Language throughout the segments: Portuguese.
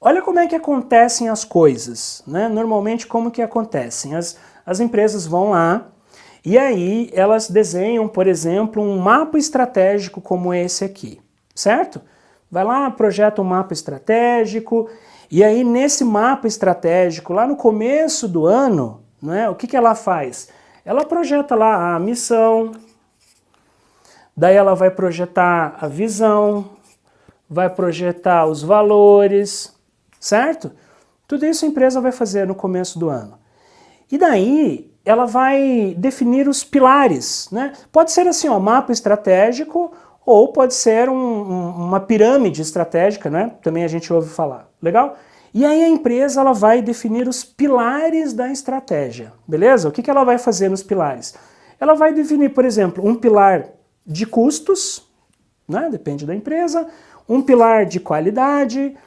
Olha como é que acontecem as coisas, né? Normalmente como que acontecem? As empresas vão lá e aí elas desenham, por exemplo, um mapa estratégico como esse aqui, certo? Vai lá, projeta um mapa estratégico e aí nesse mapa estratégico, lá no começo do ano, né, o que que ela faz? Ela projeta lá a missão, daí ela vai projetar a visão, vai projetar os valores, certo? Tudo isso a empresa vai fazer no começo do ano. E daí ela vai definir os pilares, né? Pode ser assim, ó, mapa estratégico, ou pode ser uma pirâmide estratégica, né? Também a gente ouve falar, legal? E aí a empresa ela vai definir os pilares da estratégia, beleza? O que ela vai fazer nos pilares? Ela vai definir, por exemplo, um pilar de custos, né? Depende da empresa, um pilar de qualidade,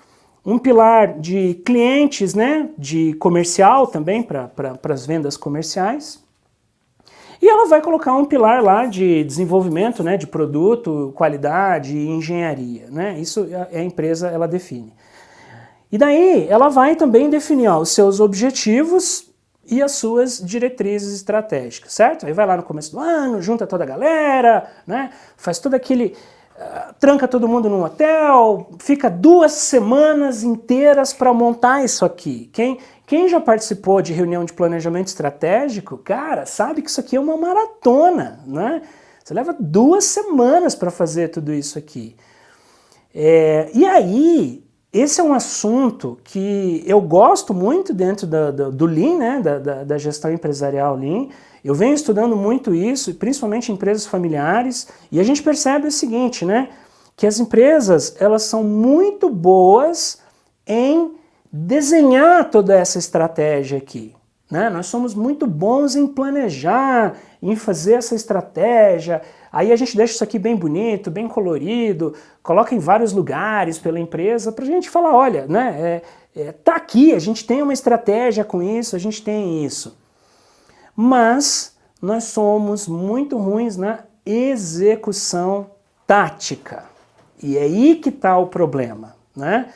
um pilar de clientes, né, de comercial também, para as vendas comerciais. E ela vai colocar um pilar lá de desenvolvimento, né, de produto, qualidade e engenharia. Né? Isso a empresa ela define. E daí ela vai também definir os seus objetivos e as suas diretrizes estratégicas, certo? Aí vai lá no começo do ano, junta toda a galera, né, faz todo aquele... tranca todo mundo num hotel, fica 2 semanas inteiras para montar isso aqui. Quem já participou de reunião de planejamento estratégico, cara, sabe que isso aqui é uma maratona, né? Você leva 2 semanas para fazer tudo isso aqui. E aí, esse é um assunto que eu gosto muito dentro do Lean, né? da gestão empresarial Lean. Eu venho estudando muito isso, principalmente em empresas familiares, e a gente percebe o seguinte, né? Que as empresas, elas são muito boas em desenhar toda essa estratégia aqui, né? Nós somos muito bons em planejar, em fazer essa estratégia, aí a gente deixa isso aqui bem bonito, bem colorido, coloca em vários lugares pela empresa pra gente falar, olha, né? Tá aqui, a gente tem uma estratégia com isso, a gente tem isso. Mas nós somos muito ruins na execução tática. E é aí que está o problema, né?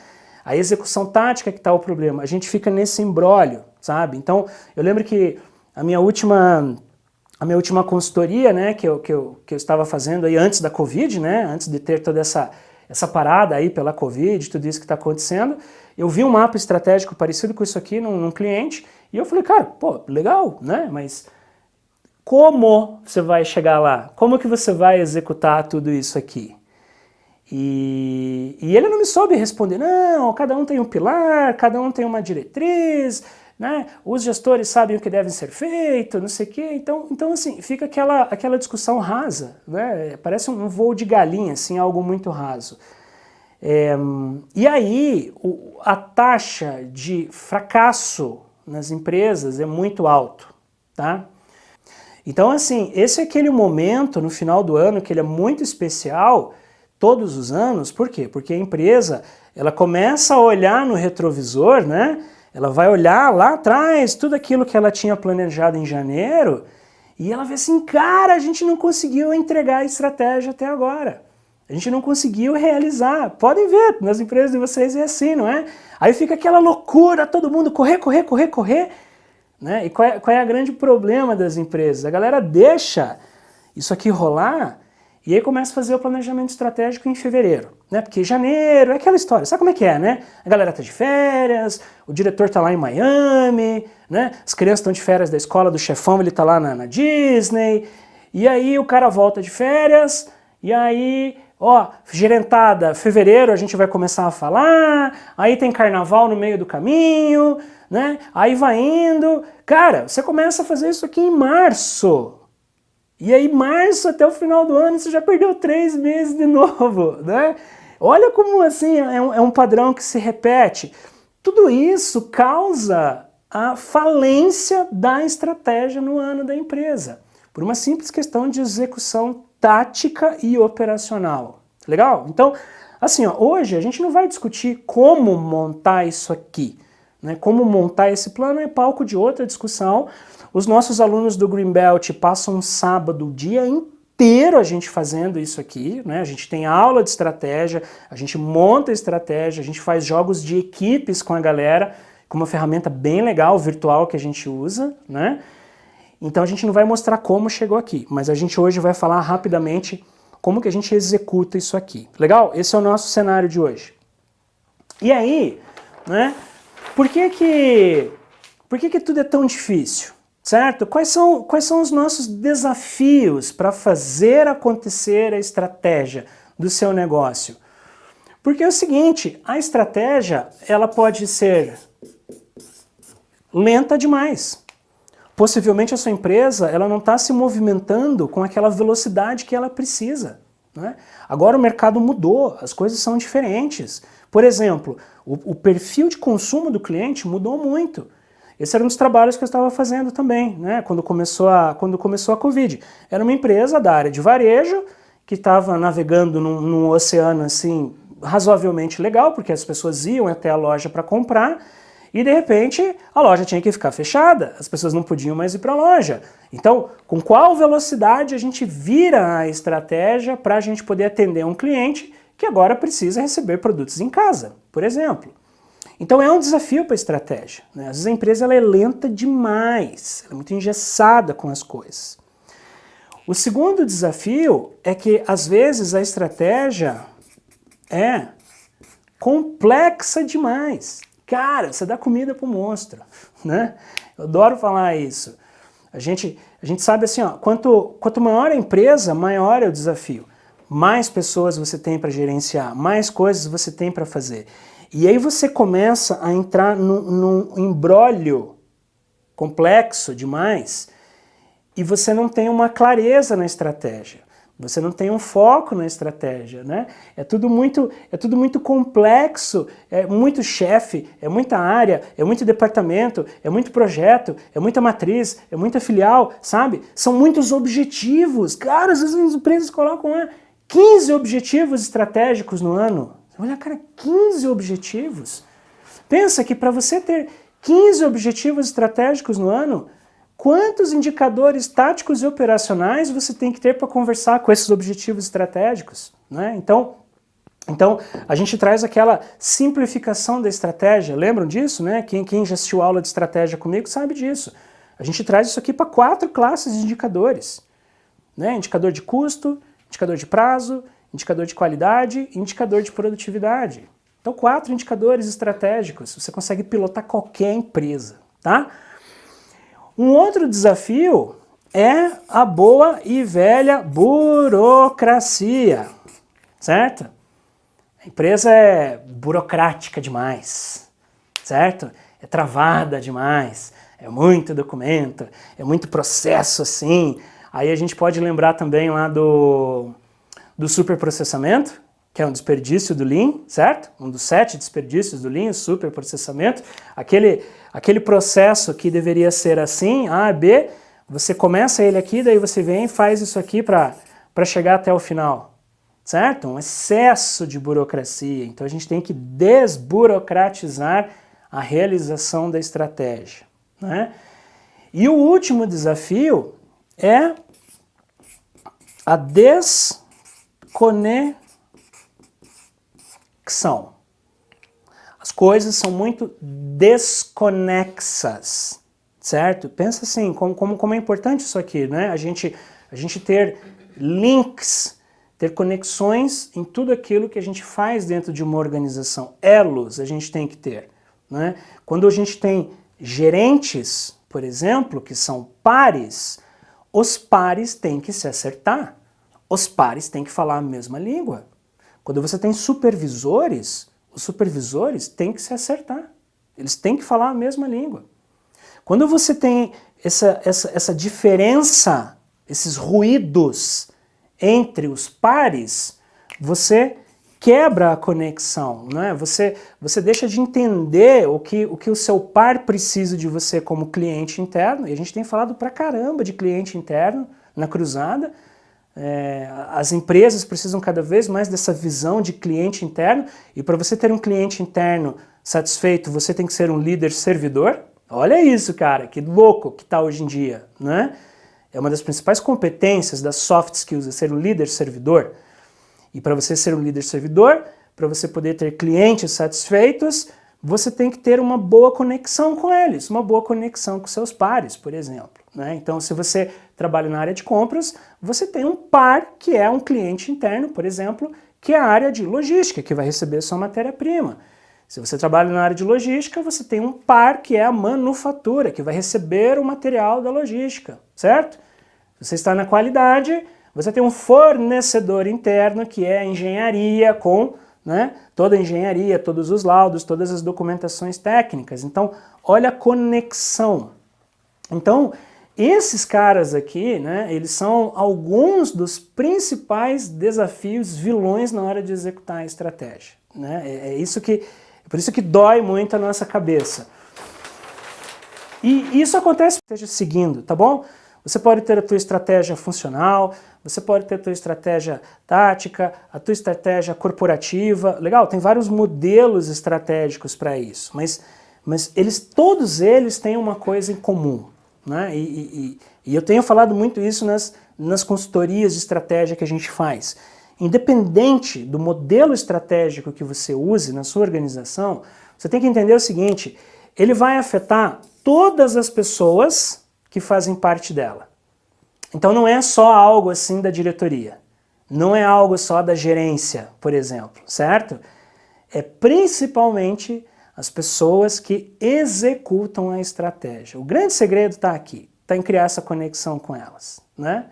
A execução tática que está o problema. A gente fica nesse imbróglio, sabe? Então, eu lembro que a minha última consultoria, né, que eu estava fazendo aí antes da Covid, né, antes de ter toda essa parada aí pela Covid, tudo isso que está acontecendo, eu vi um mapa estratégico parecido com isso aqui num cliente, e eu falei, cara, pô, legal, né, mas como você vai chegar lá? Como que você vai executar tudo isso aqui? E ele não me soube responder, não, cada um tem um pilar, cada um tem uma diretriz, né? Os gestores sabem o que deve ser feito, não sei o quê, então assim, fica aquela discussão rasa, né? Parece um voo de galinha, assim, algo muito raso. E aí, a taxa de fracasso nas empresas é muito alto, tá? Então assim, esse é aquele momento no final do ano que ele é muito especial, todos os anos, por quê? Porque a empresa, ela começa a olhar no retrovisor, né? Ela vai olhar lá atrás, tudo aquilo que ela tinha planejado em janeiro, e ela vê assim, cara, a gente não conseguiu entregar a estratégia até agora. A gente não conseguiu realizar. Podem ver, nas empresas de vocês é assim, não é? Aí fica aquela loucura, todo mundo correr, né? E qual é o grande problema das empresas? A galera deixa isso aqui rolar e aí começa a fazer o planejamento estratégico em fevereiro, né? Porque janeiro é aquela história, sabe como é que é, né? A galera tá de férias, o diretor tá lá em Miami, né? As crianças estão de férias da escola do chefão, ele tá lá na Disney, e aí o cara volta de férias, e aí, ó, gerentada, fevereiro a gente vai começar a falar, aí tem carnaval no meio do caminho, né? Aí vai indo, cara, você começa a fazer isso aqui em março. E aí, março até o final do ano, você já perdeu 3 meses de novo, né? Olha como, assim, é um padrão que se repete. Tudo isso causa a falência da estratégia no ano da empresa, por uma simples questão de execução tática e operacional. Legal? Então, assim, ó, hoje a gente não vai discutir como montar isso aqui, né? Como montar esse plano é palco de outra discussão. Os nossos alunos do Greenbelt passam um sábado o dia inteiro inteiro a gente fazendo isso aqui, né? A gente tem aula de estratégia, a gente monta estratégia, a gente faz jogos de equipes com a galera, com uma ferramenta bem legal, virtual, que a gente usa, né? Então a gente não vai mostrar como chegou aqui, mas a gente hoje vai falar rapidamente como que a gente executa isso aqui. Legal? Esse é o nosso cenário de hoje. E aí, né? Por que tudo é tão difícil? Certo? Quais são os nossos desafios para fazer acontecer a estratégia do seu negócio? Porque é o seguinte, a estratégia ela pode ser lenta demais. Possivelmente a sua empresa ela não está se movimentando com aquela velocidade que ela precisa, né? Agora o mercado mudou, as coisas são diferentes. Por exemplo, o perfil de consumo do cliente mudou muito. Esse era um dos trabalhos que eu estava fazendo também, né? Quando começou a Covid. Era uma empresa da área de varejo que estava navegando num oceano assim razoavelmente legal, porque as pessoas iam até a loja para comprar e de repente a loja tinha que ficar fechada, as pessoas não podiam mais ir para a loja. Então, com qual velocidade a gente vira a estratégia para a gente poder atender um cliente que agora precisa receber produtos em casa, por exemplo? Então é um desafio para a estratégia, né? Às vezes a empresa ela é lenta demais, ela é muito engessada com as coisas. O segundo desafio é que às vezes a estratégia é complexa demais. Cara, você dá comida pro monstro, né? Eu adoro falar isso. A gente sabe assim, ó, quanto maior a empresa, maior é o desafio. Mais pessoas você tem para gerenciar, mais coisas você tem para fazer. E aí você começa a entrar num imbróglio complexo demais e você não tem uma clareza na estratégia. Você não tem um foco na estratégia, né? É tudo muito complexo, é muito chefe, é muita área, é muito departamento, é muito projeto, é muita matriz, é muita filial, sabe? São muitos objetivos. Cara, às vezes as empresas colocam 15 objetivos estratégicos no ano. Olha, cara, 15 objetivos. Pensa que para você ter 15 objetivos estratégicos no ano, quantos indicadores táticos e operacionais você tem que ter para conversar com esses objetivos estratégicos, né? Então, a gente traz aquela simplificação da estratégia. Lembram disso, né? Quem já assistiu aula de estratégia comigo sabe disso. A gente traz isso aqui para 4 classes de indicadores, né? Indicador de custo, indicador de prazo, indicador de qualidade e indicador de produtividade. Então, 4 indicadores estratégicos. Você consegue pilotar qualquer empresa, tá? Um outro desafio é a boa e velha burocracia, certo? A empresa é burocrática demais, certo? É travada demais, é muito documento, é muito processo assim. Aí a gente pode lembrar também lá do superprocessamento, que é um desperdício do Lean, certo? Um dos 7 desperdícios do Lean, o superprocessamento. Aquele processo que deveria ser assim, A, B, você começa ele aqui, daí você vem e faz isso aqui para chegar até o final, certo? Um excesso de burocracia. Então a gente tem que desburocratizar a realização da estratégia, né? E o último desafio é a desconexão. As coisas são muito desconexas, certo? Pensa assim, como é importante isso aqui, né? A gente ter links, ter conexões em tudo aquilo que a gente faz dentro de uma organização. Elos a gente tem que ter, né? Quando a gente tem gerentes, por exemplo, que são pares, os pares têm que se acertar. Os pares têm que falar a mesma língua. Quando você tem supervisores, os supervisores têm que se acertar. Eles têm que falar a mesma língua. Quando você tem essa diferença, esses ruídos entre os pares, você quebra a conexão, né? Você deixa de entender o que o seu par precisa de você como cliente interno, e a gente tem falado pra caramba de cliente interno na cruzada. As empresas precisam cada vez mais dessa visão de cliente interno, e para você ter um cliente interno satisfeito, você tem que ser um líder servidor. Olha isso, cara, que louco que tá hoje em dia, né? é uma das principais competências das soft skills, é ser um líder servidor. E para você ser um líder servidor, para você poder ter clientes satisfeitos, você tem que ter uma boa conexão com eles, uma boa conexão com seus pares, por exemplo, né? Então, se você trabalha na área de compras, você tem um par que é um cliente interno, por exemplo, que é a área de logística, que vai receber sua matéria-prima. Se você trabalha na área de logística, você tem um par que é a manufatura, que vai receber o material da logística, certo? Se você está na qualidade, você tem um fornecedor interno, que é a engenharia com, né, toda a engenharia, todos os laudos, todas as documentações técnicas. Então, olha a conexão. Então, esses caras aqui, né, eles são alguns dos principais desafios, vilões na hora de executar a estratégia, né? Por isso que dói muito a nossa cabeça. E isso acontece esteja seguindo, tá bom? Você pode ter a tua estratégia funcional, você pode ter a tua estratégia tática, a tua estratégia corporativa. Legal, tem vários modelos estratégicos para isso, mas todos eles têm uma coisa em comum, né? E eu tenho falado muito isso nas consultorias de estratégia que a gente faz. Independente do modelo estratégico que você use na sua organização, você tem que entender o seguinte: ele vai afetar todas as pessoas que fazem parte dela. Então não é só algo assim da diretoria, não é algo só da gerência, por exemplo, certo? É principalmente as pessoas que executam a estratégia. O grande segredo está aqui, está em criar essa conexão com elas, né?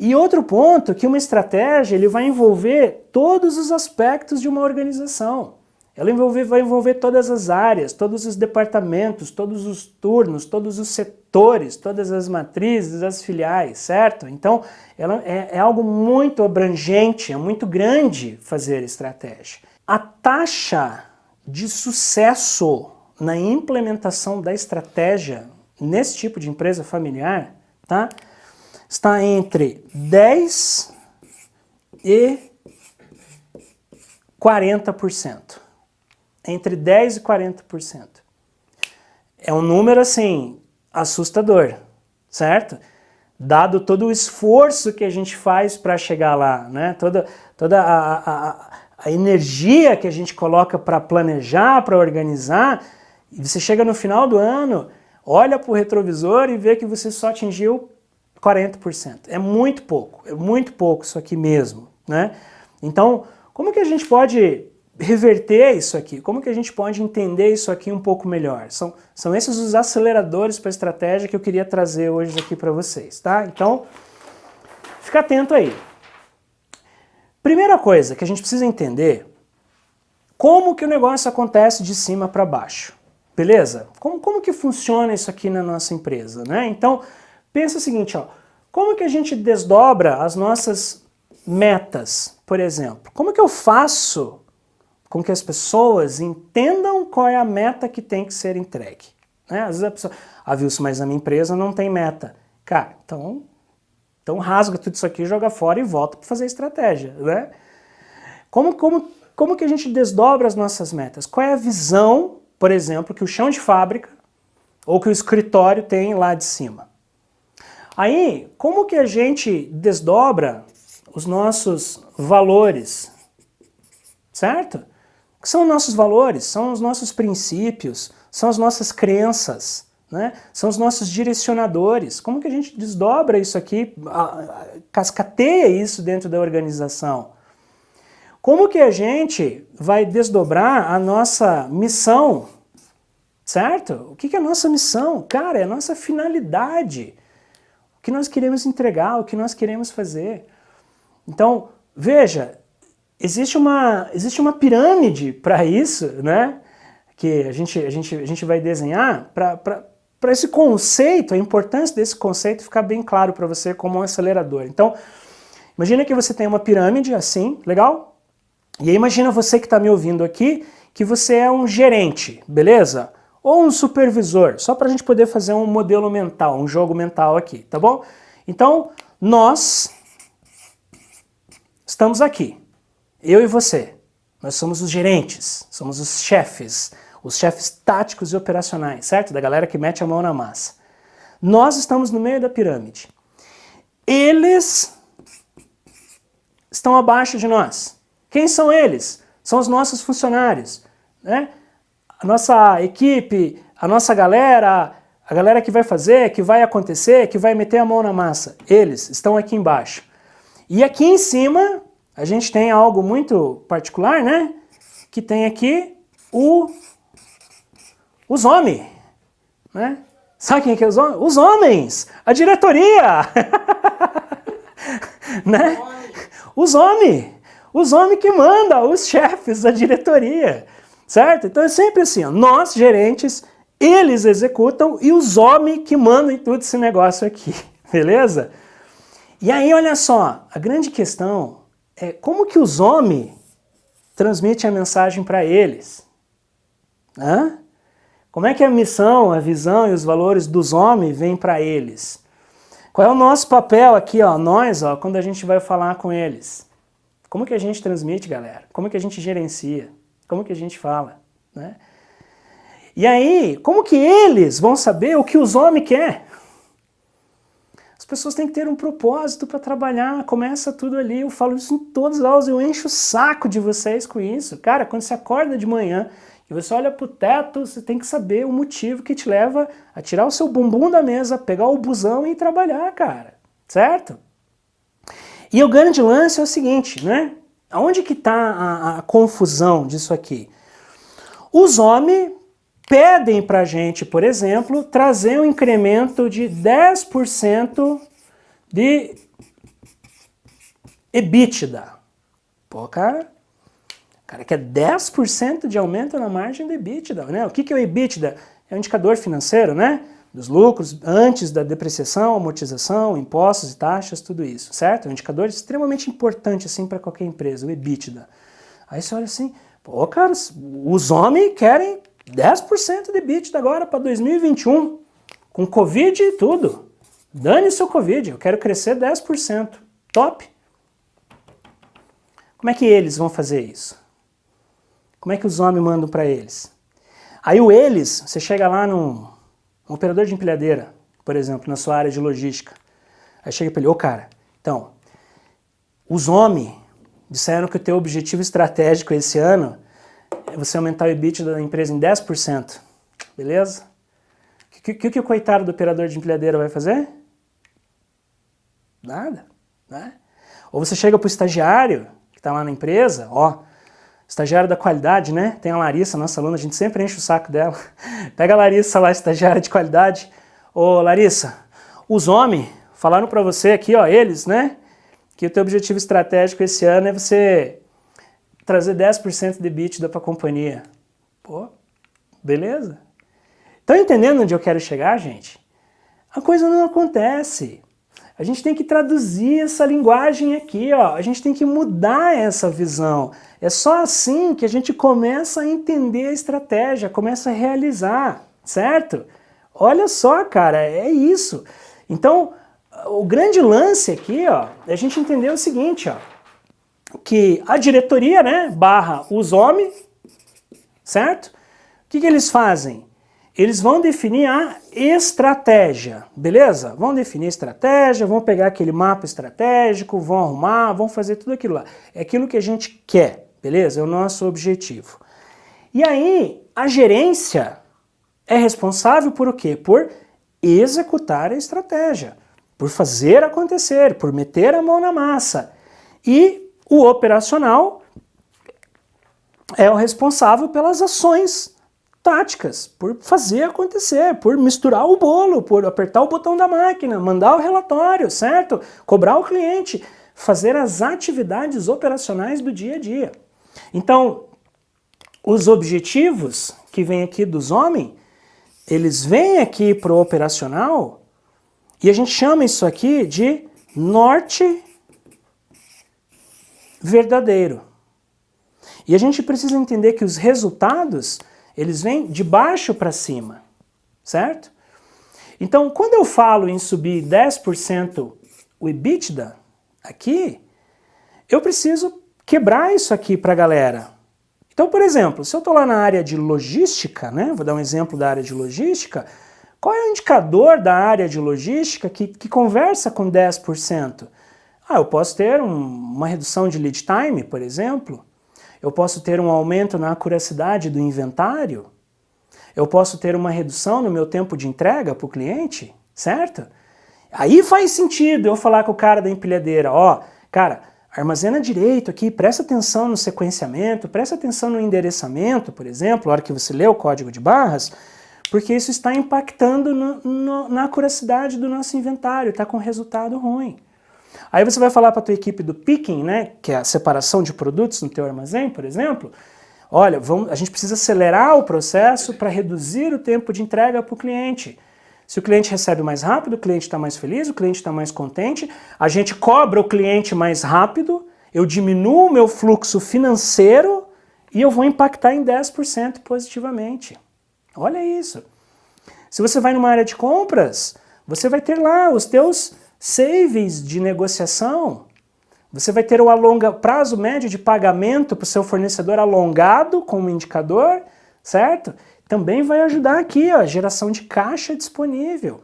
E outro ponto, que uma estratégia ele vai envolver todos os aspectos de uma organização. Ela vai envolver todas as áreas, todos os departamentos, todos os turnos, todos os setores, todas as matrizes, as filiais, certo? Então, ela é algo muito abrangente, é muito grande fazer estratégia. A taxa de sucesso na implementação da estratégia nesse tipo de empresa familiar, tá? Está entre 10% e 40%. Entre 10% e 40%. É um número, assim, assustador, certo? Dado todo o esforço que a gente faz para chegar lá, né? Toda a energia que a gente coloca para planejar, para organizar, e você chega no final do ano, olha para o retrovisor e vê que você só atingiu 40%. É muito pouco isso aqui mesmo, né? Então, como que a gente pode reverter isso aqui? Como que a gente pode entender isso aqui um pouco melhor? São esses os aceleradores para a estratégia que eu queria trazer hoje aqui para vocês, tá? Então, fica atento aí. Primeira coisa que a gente precisa entender, como que o negócio acontece de cima para baixo, beleza? Como que funciona isso aqui na nossa empresa, né? Então, pensa o seguinte, ó, como que a gente desdobra as nossas metas, por exemplo? Como que eu faço com que as pessoas entendam qual é a meta que tem que ser entregue? Né? Às vezes a pessoa, Wilson, mas a minha empresa não tem meta. Cara, então rasga tudo isso aqui, joga fora e volta para fazer estratégia, né? Como que a gente desdobra as nossas metas? Qual é a visão, por exemplo, que o chão de fábrica ou que o escritório tem lá de cima? Aí, como que a gente desdobra os nossos valores, certo? O que são os nossos valores? São os nossos princípios, são as nossas crenças, né? São os nossos direcionadores. Como que a gente desdobra isso aqui, cascateia isso dentro da organização? Como que a gente vai desdobrar a nossa missão, certo? O que é a nossa missão? Cara, é a nossa finalidade. O que nós queremos entregar, o que nós queremos fazer. Então, veja, existe uma pirâmide para isso, né? Que a gente vai desenhar para esse conceito, a importância desse conceito ficar bem claro para você como um acelerador. Então, imagina que você tem uma pirâmide assim, legal? E aí imagina você que está me ouvindo aqui, que você é um gerente, beleza? Ou um supervisor, só para a gente poder fazer um modelo mental, um jogo mental aqui, tá bom? Então, nós estamos aqui, eu e você. Nós somos os gerentes, somos os chefes táticos e operacionais, certo? Da galera que mete a mão na massa. Nós estamos no meio da pirâmide. Eles estão abaixo de nós. Quem são eles? São os nossos funcionários, né? A nossa equipe, a nossa galera, a galera que vai fazer, que vai acontecer, que vai meter a mão na massa. Eles estão aqui embaixo. E aqui em cima, a gente tem algo muito particular, né? Que tem aqui os homens, né? Sabe quem que é os homens? Os homens! A diretoria! Né? Os homens! Os homens que mandam, os chefes da diretoria, certo? Então é sempre assim, ó, nós, gerentes, eles executam e os homens que mandam em tudo esse negócio aqui, beleza? E aí, olha só, a grande questão é como que os homens transmitem a mensagem para eles? Hã? Como é que a missão, a visão e os valores dos homens vêm para eles? Qual é o nosso papel aqui, ó, nós, ó, quando a gente vai falar com eles? Como que a gente transmite, galera? Como que a gente gerencia? Como que a gente fala? Né? E aí, como que eles vão saber o que os homens querem? As pessoas têm que ter um propósito para trabalhar, começa tudo ali, eu falo isso em todas as aulas, eu encho o saco de vocês com isso. Cara, quando você acorda de manhã e você olha pro teto, você tem que saber o motivo que te leva a tirar o seu bumbum da mesa, pegar o busão e ir trabalhar, cara, certo? E o grande lance é o seguinte, né? Aonde que está a confusão disso aqui? Os homens pedem para a gente, por exemplo, trazer um incremento de 10% de EBITDA. Pô, cara quer 10% de aumento na margem do EBITDA, né? O que é o EBITDA? É um indicador financeiro, né? Dos lucros antes da depreciação, amortização, impostos e taxas, tudo isso, certo? É um indicador extremamente importante assim para qualquer empresa, o EBITDA. Aí você olha assim, pô, cara, os homens querem 10% de EBITDA agora para 2021, com Covid e tudo. Dane-se o Covid, eu quero crescer 10%. Top! Como é que eles vão fazer isso? Como é que os homens mandam para eles? Aí o eles, você chega lá num operador de empilhadeira, por exemplo, na sua área de logística. Aí chega para ele, ô cara, então, os homens disseram que o teu objetivo estratégico esse ano é você aumentar o EBITDA da empresa em 10%, beleza? O que o coitado do operador de empilhadeira vai fazer? Nada, né? Ou você chega para o estagiário, que está lá na empresa, ó, estagiário da qualidade, né? Tem a Larissa, nossa aluna, a gente sempre enche o saco dela. Pega a Larissa lá, estagiária de qualidade. Ô Larissa, os homens falaram para você aqui, ó, eles, né? Que o teu objetivo estratégico esse ano é você trazer 10% de EBITDA para a companhia. Pô, beleza? Estão entendendo onde eu quero chegar, gente? A coisa não acontece. A gente tem que traduzir essa linguagem aqui, ó. A gente tem que mudar essa visão. É só assim que a gente começa a entender a estratégia, começa a realizar, certo? Olha só, cara, é isso. Então, o grande lance aqui, ó, é a gente entender o seguinte, ó, que a diretoria, né, barra os homens, certo? O que eles fazem? Eles vão definir a estratégia, beleza? Vão definir a estratégia, vão pegar aquele mapa estratégico, vão arrumar, vão fazer tudo aquilo lá. É aquilo que a gente quer, beleza? É o nosso objetivo. E aí, a gerência é responsável por o quê? Por executar a estratégia, por fazer acontecer, por meter a mão na massa. E o operacional é o responsável pelas ações táticas, por fazer acontecer, por misturar o bolo, por apertar o botão da máquina, mandar o relatório, certo? Cobrar o cliente, fazer as atividades operacionais do dia a dia. Então, os objetivos que vêm aqui dos homens, eles vêm aqui para o operacional e a gente chama isso aqui de norte verdadeiro. E a gente precisa entender que os resultados eles vêm de baixo para cima, certo? Então, quando eu falo em subir 10% o EBITDA aqui, eu preciso quebrar isso aqui para a galera. Então, por exemplo, se eu estou lá na área de logística, né? Vou dar um exemplo da área de logística, Qual é o indicador da área de logística que conversa com 10%? Eu posso ter uma redução de lead time, por exemplo. Eu posso ter um aumento na acuracidade do inventário. Eu posso ter uma redução no meu tempo de entrega para o cliente, certo? Aí faz sentido eu falar com o cara da empilhadeira, cara, armazena direito aqui, presta atenção no sequenciamento, presta atenção no endereçamento, por exemplo, na hora que você lê o código de barras, porque isso está impactando na acuracidade do nosso inventário, está com resultado ruim. Aí você vai falar para a tua equipe do picking, né, que é a separação de produtos no teu armazém, por exemplo, olha, a gente precisa acelerar o processo para reduzir o tempo de entrega para o cliente. Se o cliente recebe mais rápido, o cliente está mais feliz, o cliente está mais contente, a gente cobra o cliente mais rápido, eu diminuo o meu fluxo financeiro e eu vou impactar em 10% positivamente. Olha isso. Se você vai numa área de compras, você vai ter lá os teus savings de negociação, você vai ter o prazo médio de pagamento para o seu fornecedor alongado como indicador, certo? Também vai ajudar aqui, a geração de caixa disponível.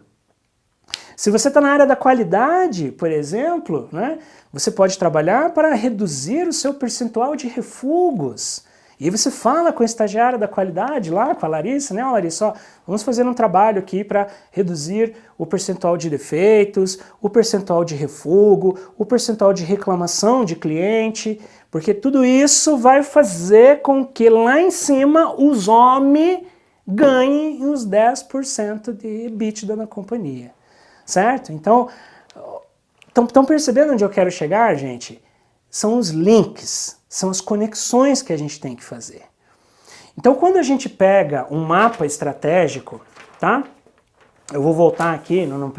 Se você está na área da qualidade, por exemplo, né, você pode trabalhar para reduzir o seu percentual de refugos. E você fala com a estagiária da qualidade lá, com a Larissa, né? Larissa, vamos fazer um trabalho aqui para reduzir o percentual de defeitos, o percentual de refugo, o percentual de reclamação de cliente, porque tudo isso vai fazer com que lá em cima os homens ganhem uns 10% de EBITDA na companhia, certo? Então, estão percebendo onde eu quero chegar, gente? São os links, são as conexões que a gente tem que fazer. Então, quando a gente pega um mapa estratégico, tá? Eu vou voltar aqui na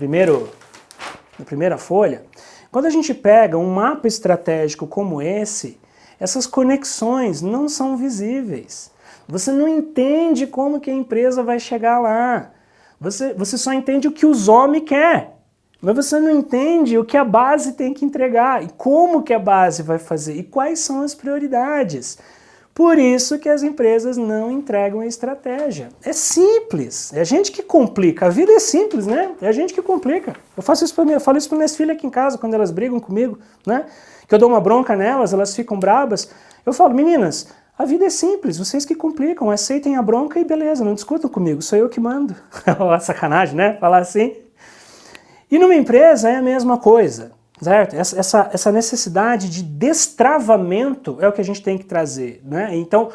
primeira folha. Quando a gente pega um mapa estratégico como esse, essas conexões não são visíveis. Você não entende como que a empresa vai chegar lá. Você só entende o que os homens querem. Mas você não entende o que a base tem que entregar e como que a base vai fazer e quais são as prioridades. Por isso que as empresas não entregam a estratégia. É simples, é a gente que complica. A vida é simples, né? É a gente que complica. Eu falo isso para minhas filhas aqui em casa quando elas brigam comigo, né? Que eu dou uma bronca nelas, elas ficam brabas. Eu falo, meninas, a vida é simples, vocês que complicam, aceitem a bronca e beleza, não discutam comigo, sou eu que mando. Sacanagem, né? Falar assim. E numa empresa é a mesma coisa, certo? Essa necessidade de destravamento é o que a gente tem que trazer, né? Então,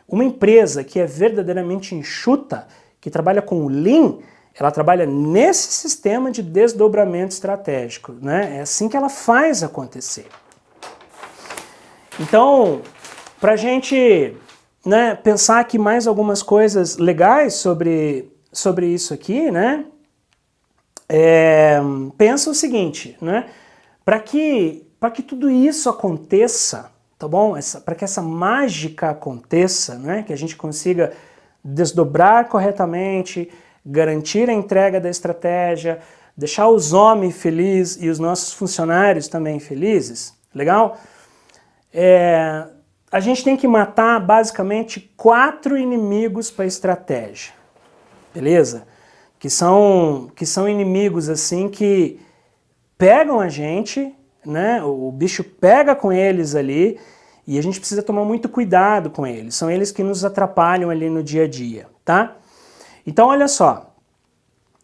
uma empresa que é verdadeiramente enxuta, que trabalha com o Lean, ela trabalha nesse sistema de desdobramento estratégico, né? É assim que ela faz acontecer. Então, para a gente, né, pensar aqui mais algumas coisas legais sobre isso aqui, né? Pensa o seguinte, né? Para que tudo isso aconteça, tá bom? Para que essa mágica aconteça, né? Que a gente consiga desdobrar corretamente, garantir a entrega da estratégia, deixar os homens felizes e os nossos funcionários também felizes, legal? A gente tem que matar basicamente 4 inimigos para a estratégia, beleza? Que são inimigos assim que pegam a gente, né? O bicho pega com eles ali e a gente precisa tomar muito cuidado com eles. São eles que nos atrapalham ali no dia a dia, tá? Então olha só,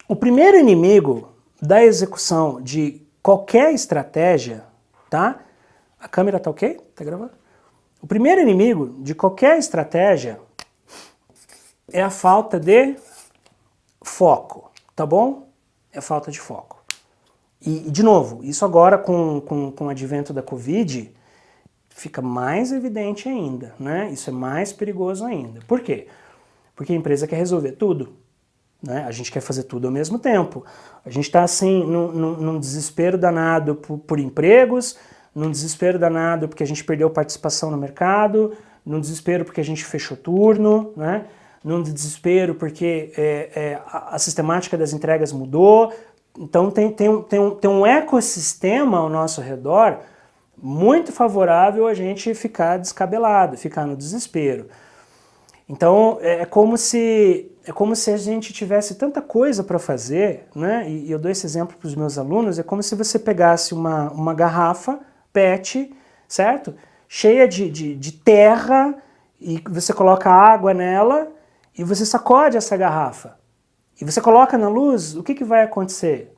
o primeiro inimigo da execução de qualquer estratégia, tá? A câmera tá ok? Tá gravando? O primeiro inimigo de qualquer estratégia é a falta de foco, tá bom? É falta de foco. E, de novo, isso agora com o advento da Covid fica mais evidente ainda, né? Isso é mais perigoso ainda. Por quê? Porque a empresa quer resolver tudo, né? A gente quer fazer tudo ao mesmo tempo. A gente está assim, num desespero danado por empregos, num desespero danado porque a gente perdeu participação no mercado, num desespero porque a gente fechou turno, né? Num desespero porque a sistemática das entregas mudou. Então tem um ecossistema ao nosso redor muito favorável a gente ficar descabelado, ficar no desespero. Então é como se a gente tivesse tanta coisa para fazer, né? E eu dou esse exemplo para os meus alunos, é como se você pegasse uma garrafa PET, certo? Cheia de terra, e você coloca água nela e você sacode essa garrafa. E você coloca na luz, o que vai acontecer?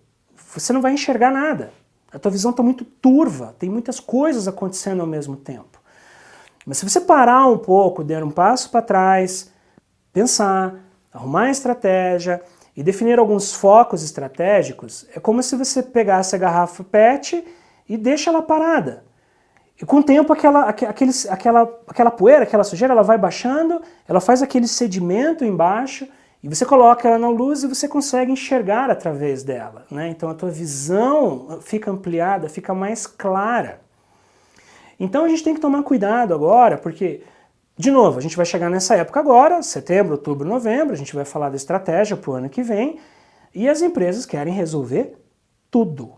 Você não vai enxergar nada. A tua visão está muito turva, tem muitas coisas acontecendo ao mesmo tempo. Mas se você parar um pouco, dar um passo para trás, pensar, arrumar a estratégia e definir alguns focos estratégicos, é como se você pegasse a garrafa PET e deixa ela parada. E com o tempo aquela poeira, aquela sujeira, ela vai baixando, ela faz aquele sedimento embaixo, e você coloca ela na luz e você consegue enxergar através dela, né? Então a tua visão fica ampliada, fica mais clara. Então a gente tem que tomar cuidado agora, porque, de novo, a gente vai chegar nessa época agora, setembro, outubro, novembro, a gente vai falar da estratégia para o ano que vem, e as empresas querem resolver tudo,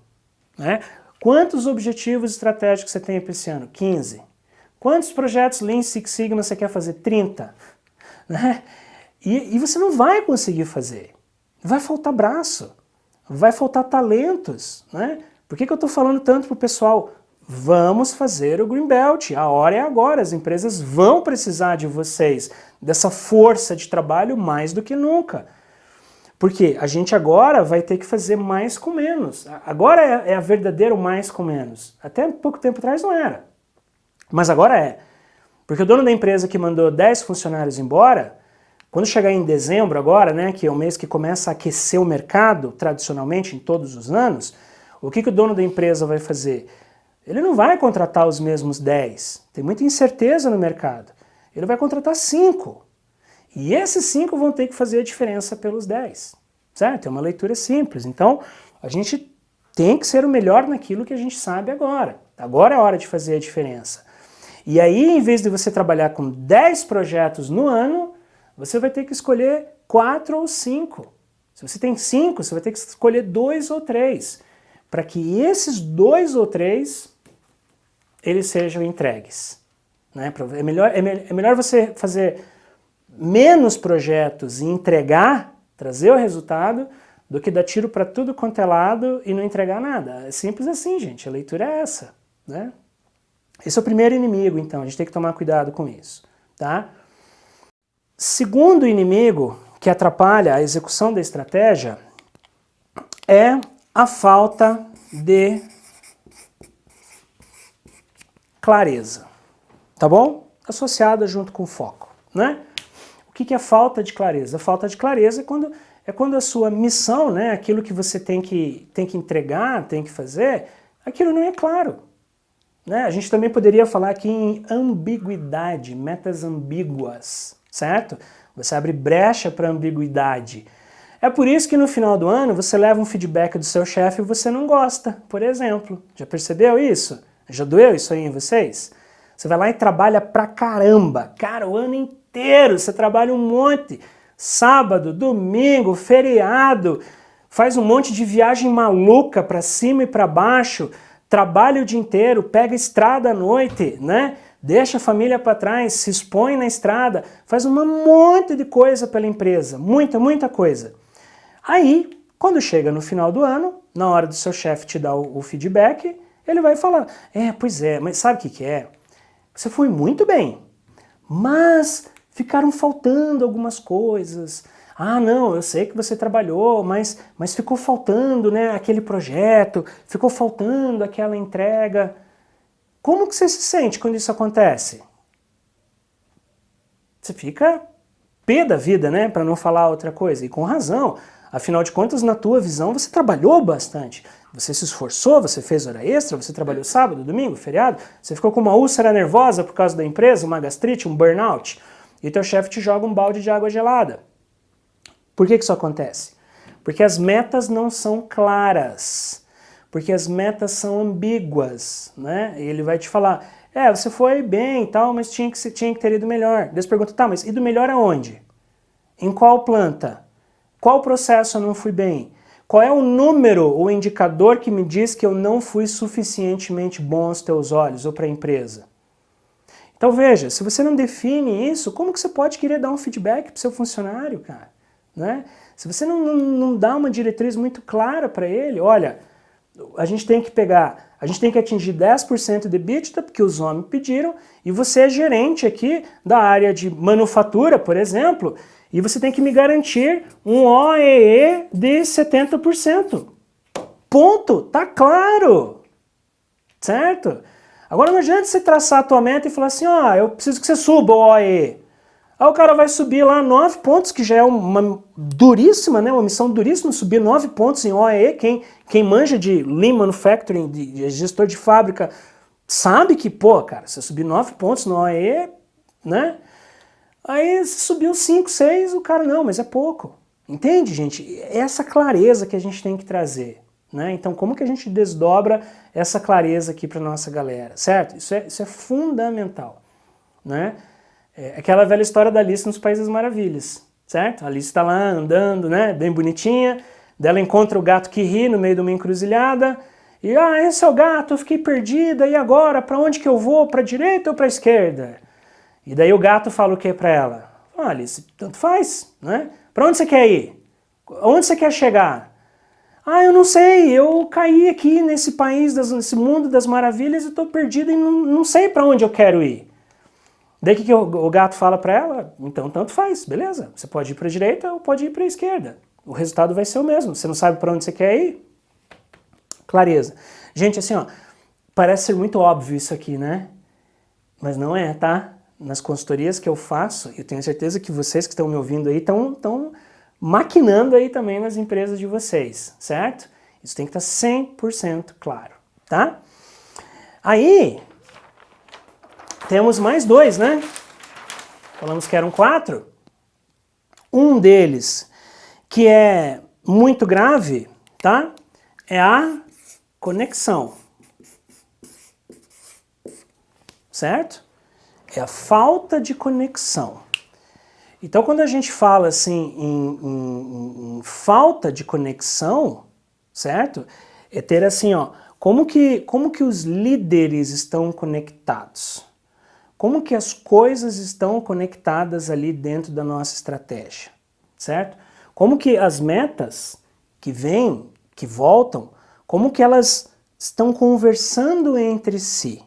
né? Quantos objetivos estratégicos você tem para esse ano? 15. Quantos projetos Lean Six Sigma você quer fazer? 30. Né? E você não vai conseguir fazer. Vai faltar braço, vai faltar talentos. Né? Por que eu estou falando tanto para o pessoal? Vamos fazer o Greenbelt, a hora é agora, as empresas vão precisar de vocês, dessa força de trabalho mais do que nunca. Porque a gente agora vai ter que fazer mais com menos. Agora é a verdadeira mais com menos. Até pouco tempo atrás não era. Mas agora é. Porque o dono da empresa que mandou 10 funcionários embora, quando chegar em dezembro agora, né, que é o mês que começa a aquecer o mercado, tradicionalmente, em todos os anos, o que o dono da empresa vai fazer? Ele não vai contratar os mesmos 10. Tem muita incerteza no mercado. Ele vai contratar 5. E esses 5 vão ter que fazer a diferença pelos 10, certo? É uma leitura simples. Então, a gente tem que ser o melhor naquilo que a gente sabe agora. Agora é a hora de fazer a diferença. E aí, em vez de você trabalhar com 10 projetos no ano, você vai ter que escolher 4 ou 5. Se você tem 5, você vai ter que escolher 2 ou 3, para que esses 2 ou 3 eles sejam entregues. Né? É melhor você fazer menos projetos e entregar, trazer o resultado, do que dar tiro para tudo quanto é lado e não entregar nada. É simples assim, gente. A leitura é essa. Né? Esse é o primeiro inimigo, então. A gente tem que tomar cuidado com isso. Tá? Segundo inimigo que atrapalha a execução da estratégia é a falta de clareza. Tá bom? Associada junto com foco. Né? O que é falta de clareza? A falta de clareza é quando a sua missão, né, aquilo que você tem que entregar, tem que fazer, aquilo não é claro. Né? A gente também poderia falar aqui em ambiguidade, metas ambíguas, certo? Você abre brecha para ambiguidade. É por isso que no final do ano você leva um feedback do seu chefe e você não gosta, por exemplo. Já percebeu isso? Já doeu isso aí em vocês? Você vai lá e trabalha pra caramba, cara, o ano inteiro, você trabalha um monte, sábado, domingo, feriado, faz um monte de viagem maluca pra cima e pra baixo, trabalha o dia inteiro, pega estrada à noite, né? Deixa a família pra trás, se expõe na estrada, faz um monte de coisa pela empresa, muita coisa. Aí, quando chega no final do ano, na hora do seu chefe te dar o feedback, ele vai falar, pois é, mas sabe o que é? Você foi muito bem, mas ficaram faltando algumas coisas. Ah, não, eu sei que você trabalhou, mas ficou faltando, né, aquele projeto, ficou faltando aquela entrega. Como que você se sente quando isso acontece? Você fica pé da vida, né, para não falar outra coisa, e com razão. Afinal de contas, na tua visão, você trabalhou bastante. Você se esforçou, você fez hora extra, você trabalhou sábado, domingo, feriado, você ficou com uma úlcera nervosa por causa da empresa, uma gastrite, um burnout, e o teu chefe te joga um balde de água gelada. Por que isso acontece? Porque as metas não são claras, porque as metas são ambíguas, né? E ele vai te falar, você foi bem e tal, mas tinha que ter ido melhor. Deus pergunta, tá, mas ido melhor aonde? Em qual planta? Qual processo eu não fui bem? Qual é o número, o indicador que me diz que eu não fui suficientemente bom aos teus olhos ou para a empresa? Então veja, se você não define isso, como que você pode querer dar um feedback para o seu funcionário, cara? Né? Se você não dá uma diretriz muito clara para ele, olha, a gente tem que atingir 10% de EBITDA, porque os homens pediram, e você é gerente aqui da área de manufatura, por exemplo, e você tem que me garantir um OEE de 70%. Ponto, tá claro, certo? Agora não adianta você traçar a tua meta e falar assim, ó, eu preciso que você suba o OEE. Aí o cara vai subir lá 9 pontos, que já é uma duríssima, né? Uma missão duríssima, subir 9 pontos em OEE. Quem manja de Lean Manufacturing, de gestor de fábrica, sabe que, pô, cara, você subir 9 pontos no OEE, né? Aí você subiu 5, 6, o cara, não, mas é pouco. Entende, gente? É essa clareza que a gente tem que trazer. Né? Então, como que a gente desdobra essa clareza aqui para nossa galera, certo? Isso é fundamental, né? É aquela velha história da Alice nos Países Maravilhas, certo? A Alice está lá andando, né, bem bonitinha, dela encontra o gato que ri no meio de uma encruzilhada, e, esse é o gato, eu fiquei perdida, e agora, para onde que eu vou, para a direita ou para a esquerda? E daí o gato fala o que para ela? Alice, tanto faz, né? Para onde você quer ir? Onde você quer chegar? Eu não sei, eu caí aqui nesse país, nesse mundo das maravilhas e estou perdido e não sei para onde eu quero ir. Daí que o gato fala para ela? Então tanto faz, beleza. Você pode ir para a direita ou pode ir para a esquerda. O resultado vai ser o mesmo. Você não sabe para onde você quer ir? Clareza. Gente, assim, ó, parece ser muito óbvio isso aqui, né? Mas não é, tá? Nas consultorias que eu faço, eu tenho certeza que vocês que estão me ouvindo aí estão maquinando aí também nas empresas de vocês, certo? Isso tem que estar 100% claro, tá? Aí, temos mais 2, né? Falamos que eram 4. Um deles, que é muito grave, tá? É a conexão, certo? É a falta de conexão. Então, quando a gente fala assim em falta de conexão, certo? É ter assim, ó, como que os líderes estão conectados? Como que as coisas estão conectadas ali dentro da nossa estratégia, certo? Como que as metas que vêm, que voltam, como que elas estão conversando entre si?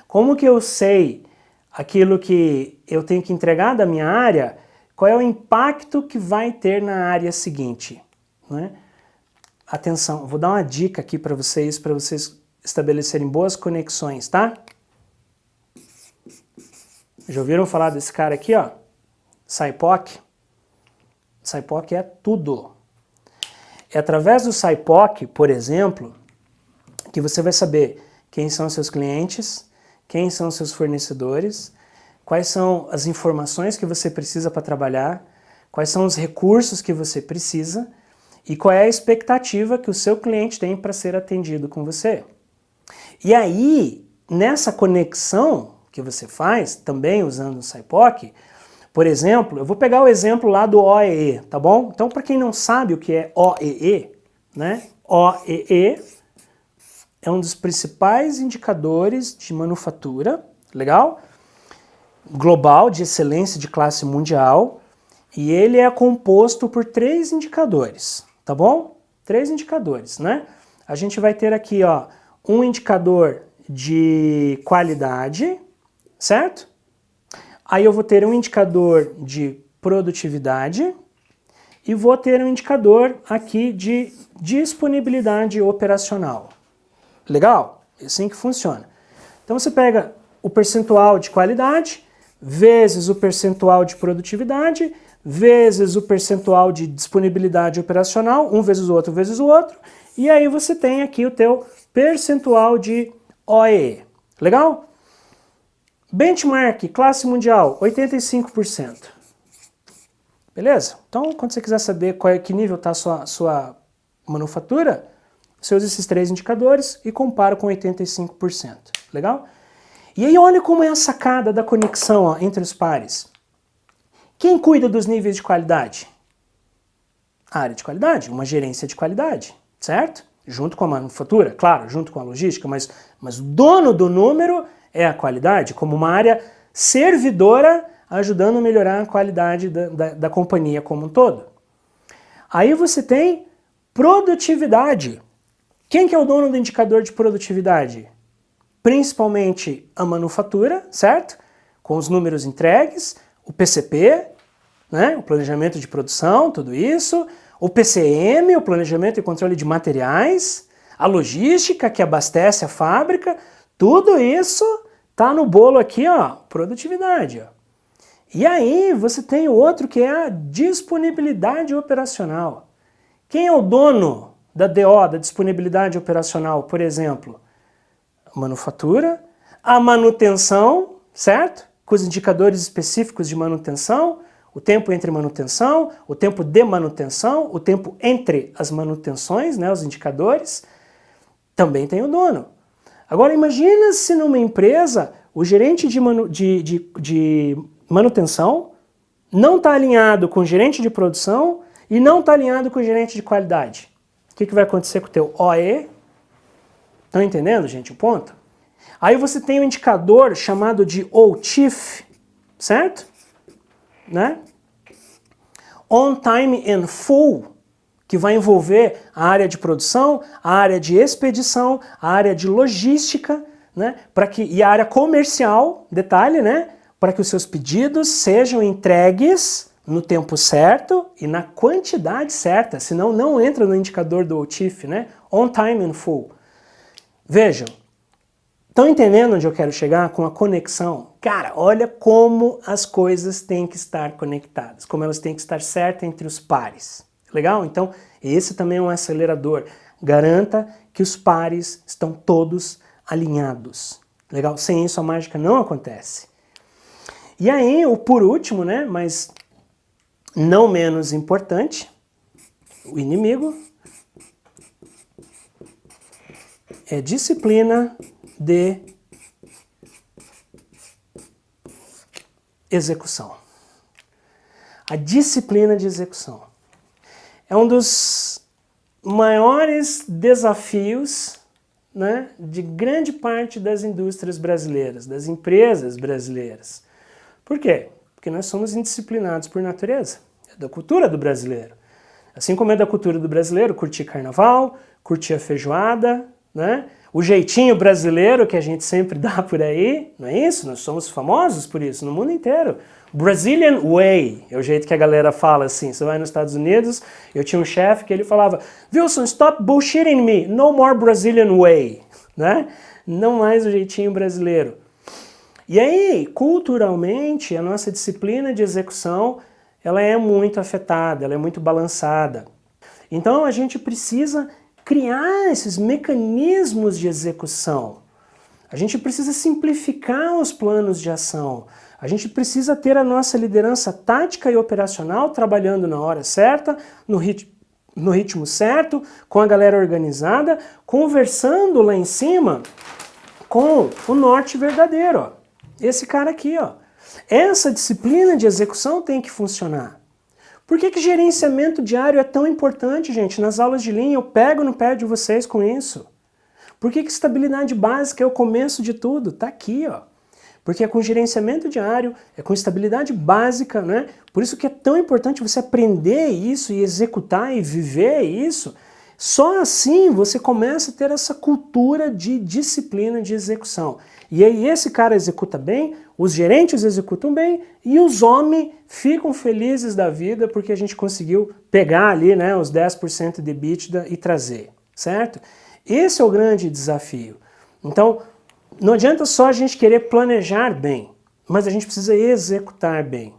Como que eu sei aquilo que eu tenho que entregar da minha área, qual é o impacto que vai ter na área seguinte, né? Atenção, vou dar uma dica aqui para vocês estabelecerem boas conexões, tá? Já ouviram falar desse cara aqui, ó? SIPOC? SIPOC é tudo. É através do SIPOC, por exemplo, que você vai saber quem são seus clientes, quem são seus fornecedores, quais são as informações que você precisa para trabalhar, quais são os recursos que você precisa e qual é a expectativa que o seu cliente tem para ser atendido com você. E aí, nessa conexão que você faz, também usando o SIPOC, por exemplo, eu vou pegar o exemplo lá do OEE, tá bom? Então, para quem não sabe o que é OEE, né? OEE é um dos principais indicadores de manufatura, legal? Global, de excelência de classe mundial, e ele é composto por 3 indicadores, tá bom? 3 indicadores, né? A gente vai ter aqui, ó, um indicador de qualidade, certo? Aí eu vou ter um indicador de produtividade e vou ter um indicador aqui de disponibilidade operacional. Legal? É assim que funciona. Então você pega o percentual de qualidade vezes o percentual de produtividade vezes o percentual de disponibilidade operacional, um vezes o outro, e aí você tem aqui o teu percentual de OEE. Legal? Benchmark, classe mundial, 85%. Beleza? Então, quando você quiser saber que nível está a sua manufatura, você usa esses 3 indicadores e compara com 85%. Legal? E aí olha como é a sacada da conexão, ó, entre os pares. Quem cuida dos níveis de qualidade? A área de qualidade, uma gerência de qualidade, certo? Junto com a manufatura, claro, junto com a logística, mas o dono do número é a qualidade, como uma área servidora, ajudando a melhorar a qualidade da companhia como um todo. Aí você tem produtividade. Quem que é o dono do indicador de produtividade? Principalmente a manufatura, certo? Com os números entregues, o PCP, né? O planejamento de produção, tudo isso, o PCM, o planejamento e controle de materiais, a logística que abastece a fábrica, tudo isso tá no bolo aqui, ó, produtividade, ó. E aí você tem o outro que é a disponibilidade operacional. Quem é o dono da DO, da disponibilidade operacional, por exemplo? A manufatura, a manutenção, certo? Com os indicadores específicos de manutenção, o tempo entre manutenção, o tempo de manutenção, o tempo entre as manutenções, né, os indicadores, também tem o dono. Agora imagina se numa empresa o gerente de manutenção não está alinhado com o gerente de produção e não está alinhado com o gerente de qualidade. O que vai acontecer com o teu OE? Estão entendendo, gente, o ponto? Aí você tem um indicador chamado de OTIF, certo? Né? On Time and Full, que vai envolver a área de produção, a área de expedição, a área de logística, né? E a área comercial, detalhe, né? Para que os seus pedidos sejam entregues no tempo certo e na quantidade certa, senão não entra no indicador do OTIF, né? On Time and Full. Vejam, estão entendendo onde eu quero chegar com a conexão? Cara, olha como as coisas têm que estar conectadas, como elas têm que estar certas entre os pares. Legal? Então, esse também é um acelerador. Garanta que os pares estão todos alinhados. Legal? Sem isso a mágica não acontece. E aí, por último, né, mas não menos importante, o inimigo é disciplina de execução. A disciplina de execução é um dos maiores desafios, né, de grande parte das indústrias brasileiras, das empresas brasileiras. Por quê? Porque nós somos indisciplinados por natureza. É da cultura do brasileiro. Assim como é da cultura do brasileiro curtir carnaval, curtir a feijoada, né? O jeitinho brasileiro que a gente sempre dá por aí, não é isso? Nós somos famosos por isso no mundo inteiro. Brazilian way, é o jeito que a galera fala assim. Você vai nos Estados Unidos, eu tinha um chefe que ele falava: Wilson, stop bullshitting me, no more Brazilian way, né? Não mais o jeitinho brasileiro. E aí, culturalmente, a nossa disciplina de execução, ela é muito afetada, ela é muito balançada. Então a gente precisa criar esses mecanismos de execução. A gente precisa simplificar os planos de ação. A gente precisa ter a nossa liderança tática e operacional trabalhando na hora certa, no ritmo certo, com a galera organizada, conversando lá em cima com o norte verdadeiro, ó. Esse cara aqui, ó. Essa disciplina de execução tem que funcionar. Por que gerenciamento diário é tão importante, gente? Nas aulas de Lean eu pego no pé de vocês com isso. Por que estabilidade básica é o começo de tudo? Tá aqui, ó. Porque é com gerenciamento diário, é com estabilidade básica, né? Por isso que é tão importante você aprender isso e executar e viver isso. Só assim você começa a ter essa cultura de disciplina de execução. E aí esse cara executa bem, os gerentes executam bem e os homens ficam felizes da vida porque a gente conseguiu pegar ali, né, os 10% de EBITDA e trazer, certo? Esse é o grande desafio. Então, não adianta só a gente querer planejar bem, mas a gente precisa executar bem.